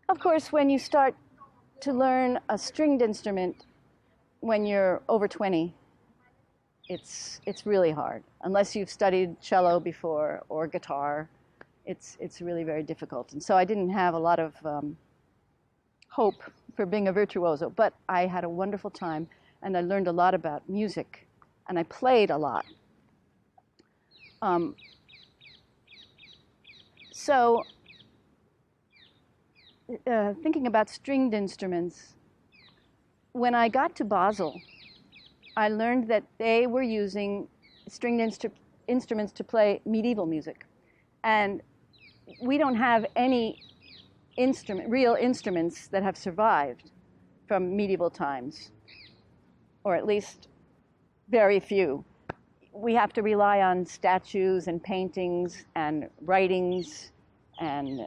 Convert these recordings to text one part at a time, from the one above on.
Of course, when you start to learn a stringed instrument when you're over 20, it's really hard. Unless you've studied cello before or guitar, it's really very difficult. And so I didn't have a lot of hope for being a virtuoso, but I had a wonderful time, and I learned a lot about music, and I played a lot. So thinking about stringed instruments, when I got to Basel, I learned that they were using stringed instruments to play medieval music. And we don't have any real instruments that have survived from medieval times, or at least very few. We have to rely on statues and paintings and writings and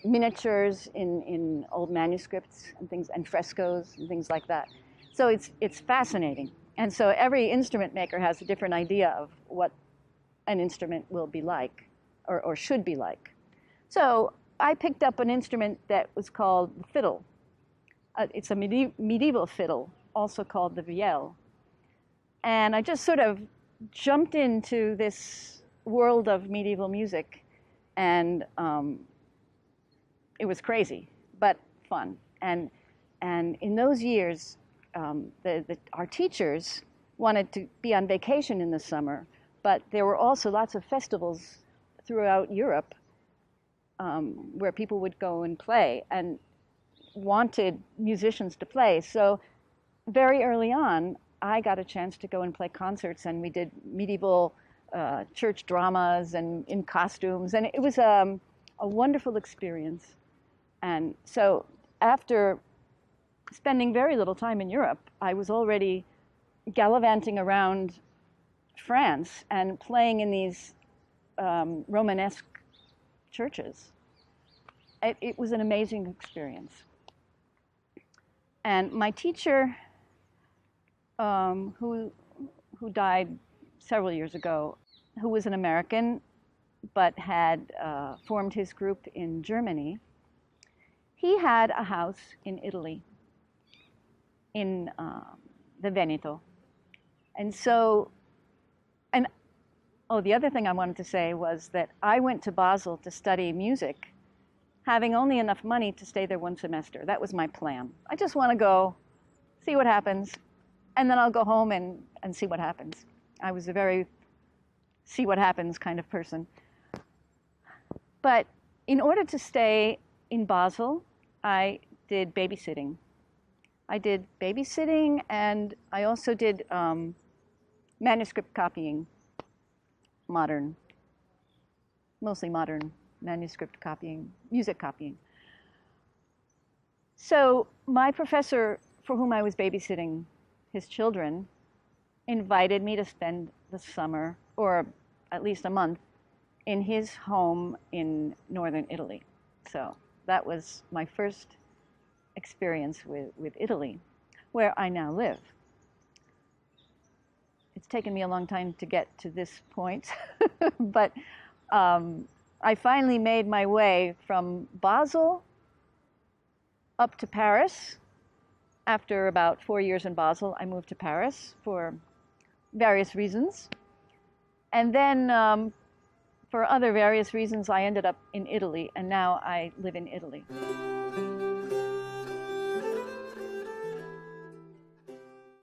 miniatures in old manuscripts and things, and frescoes and things like that. So it's fascinating. And so every instrument maker has a different idea of what an instrument will be like or should be like. So I picked up an instrument that was called the fiddle. It's a medieval fiddle, also called the vielle. And I just sort of jumped into this world of medieval music, and it was crazy, but fun. And in those years, our teachers wanted to be on vacation in the summer, but there were also lots of festivals throughout Europe where people would go and play and wanted musicians to play. So very early on, I got a chance to go and play concerts, and we did medieval church dramas and in costumes, and it was a wonderful experience. And so after spending very little time in Europe, I was already gallivanting around France and playing in these Romanesque churches. It was an amazing experience. And my teacher, who died several years ago, who was an American but had formed his group in Germany, he had a house in Italy, in the Veneto. And so, the other thing I wanted to say was that I went to Basel to study music, having only enough money to stay there one semester. That was my plan. I just want to go, see what happens, and then I'll go home and see what happens. I was a very see what happens kind of person. But in order to stay in Basel, I did babysitting. And I also did manuscript copying, mostly modern manuscript copying, music copying. So my professor, for whom I was babysitting his children, invited me to spend the summer, or at least a month, in his home in northern Italy. So that was my first experience with Italy, where I now live. It's taken me a long time to get to this point, but I finally made my way from Basel up to Paris. After about 4 years in Basel, I moved to Paris for various reasons. And then for other various reasons, I ended up in Italy, and now I live in Italy.